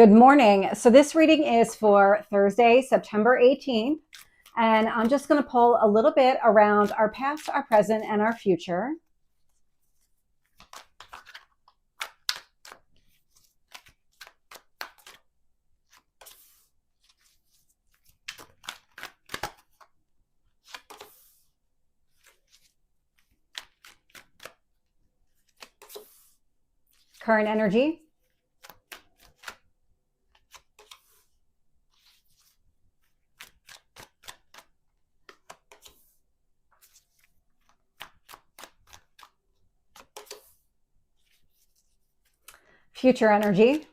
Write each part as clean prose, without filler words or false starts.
Good morning. So this reading is for Thursday, September 18th, and I'm just going to pull a little bit around our past, our present, and our future. Current energy. Future energy.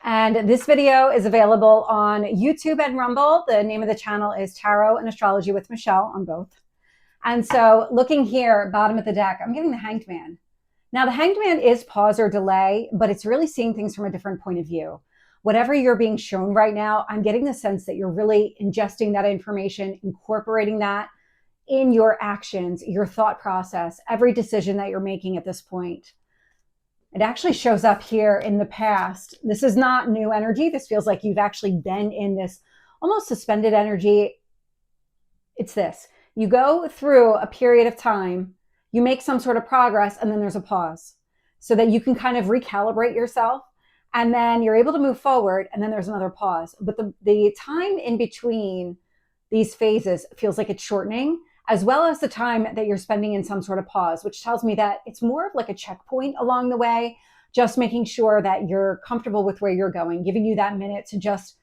And this video is available on YouTube and Rumble. The name of the channel is Tarot and Astrology with Michelle on both. And so looking here, bottom of the deck, I'm getting the Hanged Man. Now the Hanged Man is pause or delay, but it's really seeing things from a different point of view. Whatever you're being shown right now, I'm getting the sense that you're really ingesting that information, incorporating that in your actions, your thought process, every decision that you're making at this point. It actually shows up here in the past. This is not new energy. This feels like you've actually been in this almost suspended energy. It's this. You go through a period of time, you make some sort of progress, and then there's a pause so that you can kind of recalibrate yourself. And then you're able to move forward, and then there's another pause. But the time in between these phases feels like it's shortening, as well as the time that you're spending in some sort of pause, which tells me that it's more of like a checkpoint along the way, just making sure that you're comfortable with where you're going, giving you that minute to just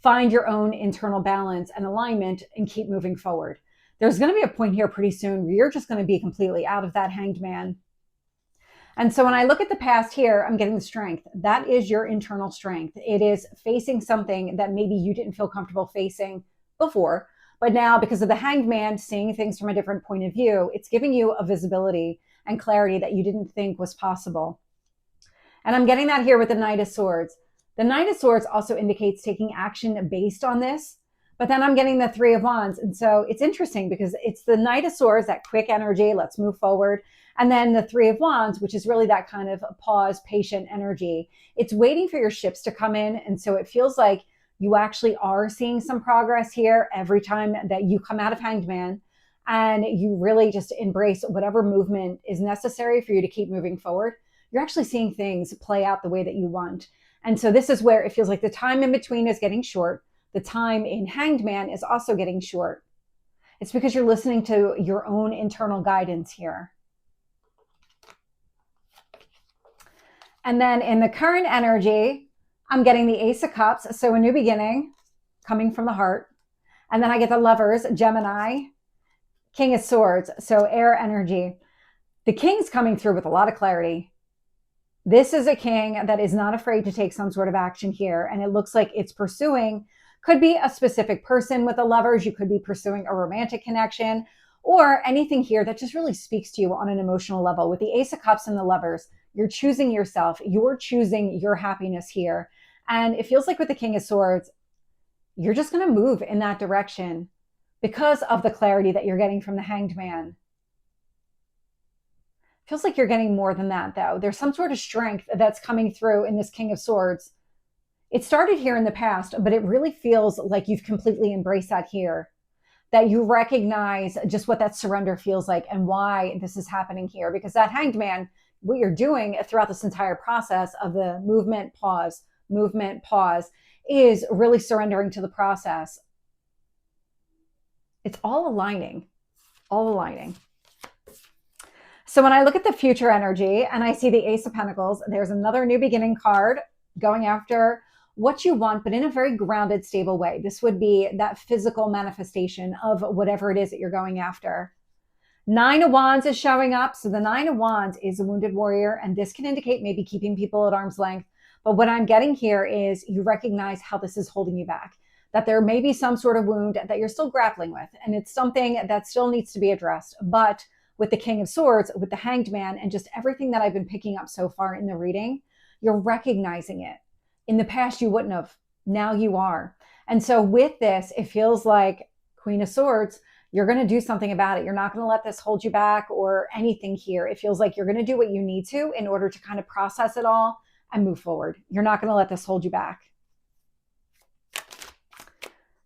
find your own internal balance and alignment and keep moving forward. There's going to be a point here pretty soon where you're just going to be completely out of that Hanged Man. And so when I look at the past here, I'm getting the strength. That is your internal strength. It is facing something that maybe you didn't feel comfortable facing before, but now because of the Hanged Man, seeing things from a different point of view, it's giving you a visibility and clarity that you didn't think was possible. And I'm getting that here with the Knight of Swords. The Knight of Swords also indicates taking action based on this, but then I'm getting the Three of Wands. And so it's interesting because it's the Knight of Swords, that quick energy, let's move forward. And then the Three of Wands, which is really that kind of pause, patient energy. It's waiting for your ships to come in. And so it feels like you actually are seeing some progress here every time that you come out of Hanged Man, and you really just embrace whatever movement is necessary for you to keep moving forward. You're actually seeing things play out the way that you want. And so this is where it feels like the time in between is getting short. The time in Hanged Man is also getting short. It's because you're listening to your own internal guidance here. And then in the current energy, I'm getting the Ace of Cups. So a new beginning coming from the heart. And then I get the Lovers, Gemini, King of Swords. So air energy. The King's coming through with a lot of clarity. This is a king that is not afraid to take some sort of action here. And it looks like it's pursuing, could be a specific person with the Lovers. You could be pursuing a romantic connection or anything here that just really speaks to you on an emotional level. With the Ace of Cups and the Lovers, you're choosing yourself. You're choosing your happiness here. And it feels like with the King of Swords, you're just going to move in that direction because of the clarity that you're getting from the Hanged Man. Feels like you're getting more than that, though. There's some sort of strength that's coming through in this King of Swords. It started here in the past, but it really feels like you've completely embraced that here, that you recognize just what that surrender feels like and why this is happening here. Because that Hanged Man, what you're doing throughout this entire process of the movement, pause, is really surrendering to the process. It's all aligning, all aligning. So when I look at the future energy and I see the Ace of Pentacles, there's another new beginning card going after what you want, but in a very grounded, stable way. This would be that physical manifestation of whatever it is that you're going after. Nine of Wands is showing up. So the Nine of Wands is a wounded warrior, and this can indicate maybe keeping people at arm's length. But what I'm getting here is you recognize how this is holding you back, that there may be some sort of wound that you're still grappling with, and it's something that still needs to be addressed. But with the King of Swords, with the Hanged Man, and just everything that I've been picking up so far in the reading, you're recognizing it. In the past, you wouldn't have. Now you are. And so with this, it feels like Queen of Swords, You're going to do something about it. You're not going to let this hold you back or anything here. It feels like you're going to do what you need to in order to kind of process it all and move forward. You're not going to let this hold you back.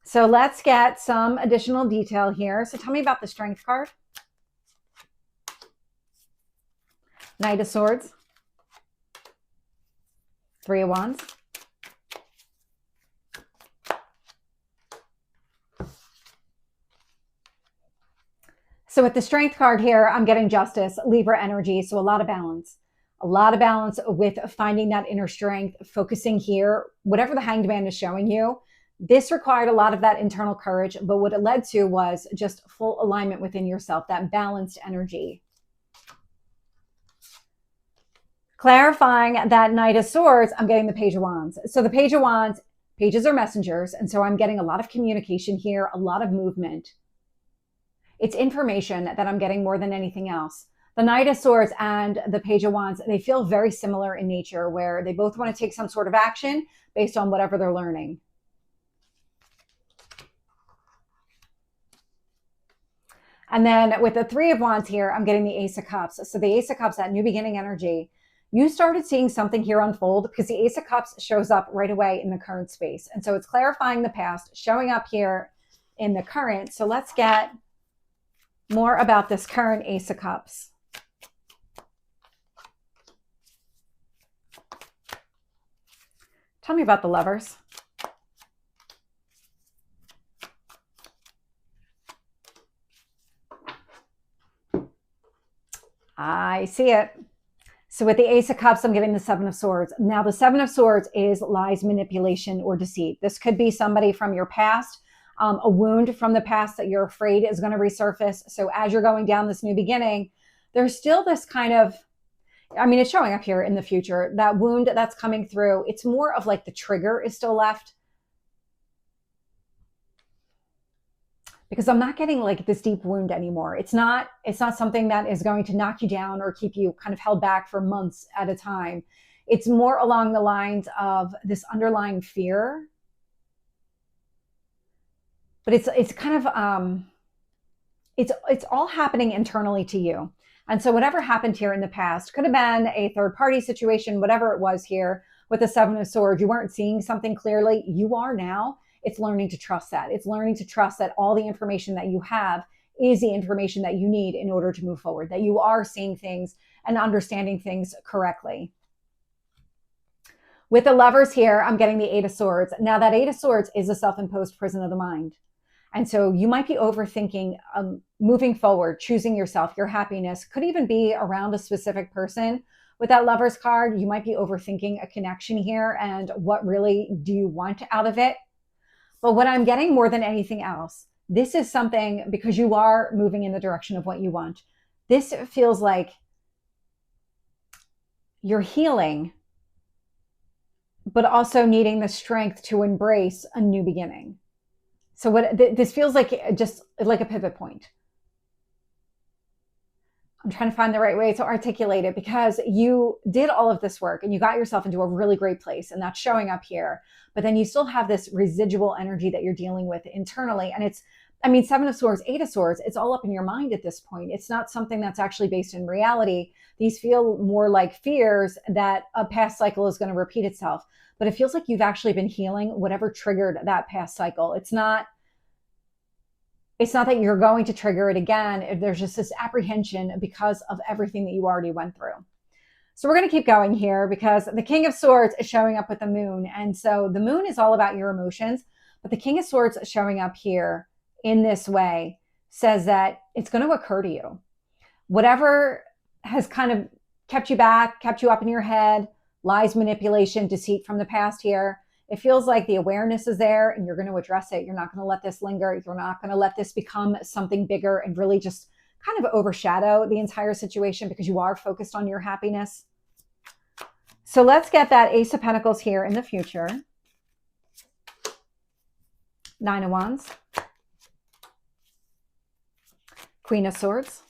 So let's get some additional detail here. So tell me about the Strength card. Knight of Swords. Three of Wands. So with the Strength card here, I'm getting Justice, Libra energy. So a lot of balance with finding that inner strength, focusing here, whatever the Hanged Man is showing you. This required a lot of that internal courage, but what it led to was just full alignment within yourself, that balanced energy. Clarifying that Knight of Swords, I'm getting the Page of Wands. So the Page of Wands, pages are messengers. And so I'm getting a lot of communication here, a lot of movement. It's information that I'm getting more than anything else. The Knight of Swords and the Page of Wands, they feel very similar in nature, where they both want to take some sort of action based on whatever they're learning. And then with the Three of Wands here, I'm getting the Ace of Cups. So the Ace of Cups, that new beginning energy, you started seeing something here unfold because the Ace of Cups shows up right away in the current space. And so it's clarifying the past, showing up here in the current. So let's get more about this current Ace of Cups. Tell me about the Lovers. I see it. So with the Ace of Cups, I'm getting the Seven of Swords. Now the Seven of Swords is lies, manipulation, or deceit. This could be somebody from your past, a wound from the past that you're afraid is going to resurface. So as you're going down this new beginning, there's still this kind of, I mean, it's showing up here in the future, that wound that's coming through. It's more of like the trigger is still left. Because I'm not getting like this deep wound anymore. It's not something that is going to knock you down or keep you kind of held back for months at a time. It's more along the lines of this underlying fear. But it's kind of, it's all happening internally to you. And so whatever happened here in the past could have been a third party situation, whatever it was here with the Seven of Swords. You weren't seeing something clearly. You are now. It's learning to trust that. It's learning to trust that all the information that you have is the information that you need in order to move forward, that you are seeing things and understanding things correctly. With the Lovers here, I'm getting the Eight of Swords. Now that Eight of Swords is a self-imposed prison of the mind. And so you might be overthinking moving forward, choosing yourself, your happiness, could even be around a specific person. With that Lovers card, you might be overthinking a connection here and what really do you want out of it. But what I'm getting more than anything else, this is something, because you are moving in the direction of what you want. This feels like you're healing, but also needing the strength to embrace a new beginning. So this feels like just like a pivot point. I'm trying to find the right way to articulate it, because you did all of this work and you got yourself into a really great place, and that's showing up here. But then you still have this residual energy that you're dealing with internally. And it's, I mean, Seven of Swords, Eight of Swords, it's all up in your mind at this point. It's not something that's actually based in reality. These feel more like fears that a past cycle is going to repeat itself. But it feels like you've actually been healing whatever triggered that past cycle. It's not that you're going to trigger it again. There's just this apprehension because of everything that you already went through. So we're going to keep going here, because the King of Swords is showing up with the Moon. And so the Moon is all about your emotions, but the King of Swords showing up here in this way says that it's going to occur to you. Whatever has kind of kept you back, kept you up in your head, lies, manipulation, deceit from the past here, it feels like the awareness is there and you're going to address it. You're not going to let this linger. You're not going to let this become something bigger and really just kind of overshadow the entire situation, because you are focused on your happiness. So let's get that Ace of Pentacles here in the future. Nine of Wands. Queen of Swords.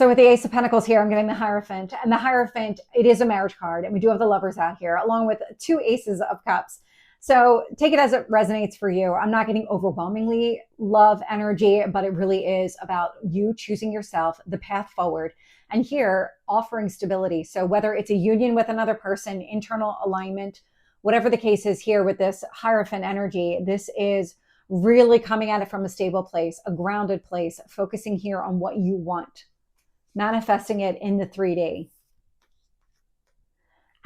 So with the Ace of Pentacles here, I'm getting the Hierophant. And the Hierophant, it is a marriage card. And we do have the Lovers out here, along with 2 Aces of Cups. So take it as it resonates for you. I'm not getting overwhelmingly love energy, but it really is about you choosing yourself, the path forward. And here, offering stability. So whether it's a union with another person, internal alignment, whatever the case is here with this Hierophant energy, this is really coming at it from a stable place, a grounded place, focusing here on what you want, manifesting it in the 3D.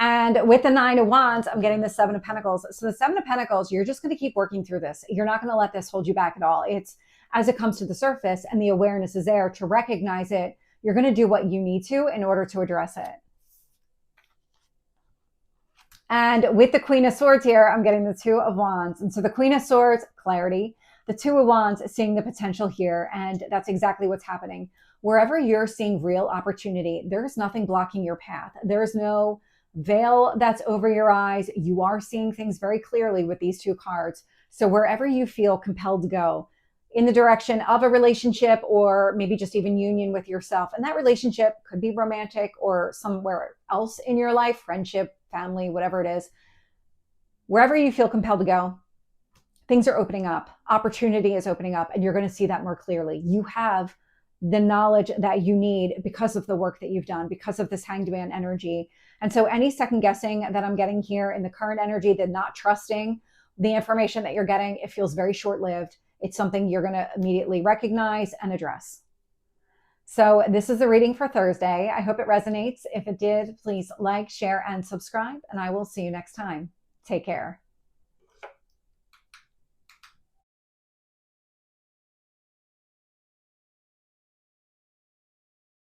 And with the 9 of Wands, I'm getting the 7 of Pentacles. So the 7 of Pentacles, you're just going to keep working through this. You're not going to let this hold you back at all. It's as it comes to the surface and the awareness is there to recognize it, you're going to do what you need to in order to address it. And with the Queen of Swords here, I'm getting the 2 of Wands. And so the Queen of Swords, clarity. The 2 of Wands, seeing the potential here. And that's exactly what's happening. Wherever you're seeing real opportunity, there's nothing blocking your path. There's no veil that's over your eyes. You are seeing things very clearly with these 2 cards. So wherever you feel compelled to go in the direction of a relationship or maybe just even union with yourself, and that relationship could be romantic or somewhere else in your life, friendship, family, whatever it is, wherever you feel compelled to go, things are opening up. Opportunity is opening up, and you're going to see that more clearly. You have the knowledge that you need because of the work that you've done, because of this Hanged Man energy. And so any second guessing that I'm getting here in the current energy, the not trusting the information that you're getting, it feels very short-lived. It's something you're going to immediately recognize and address. So this is the reading for Thursday. I hope it resonates. If it did, please like, share, and subscribe, and I will see you next time. Take care.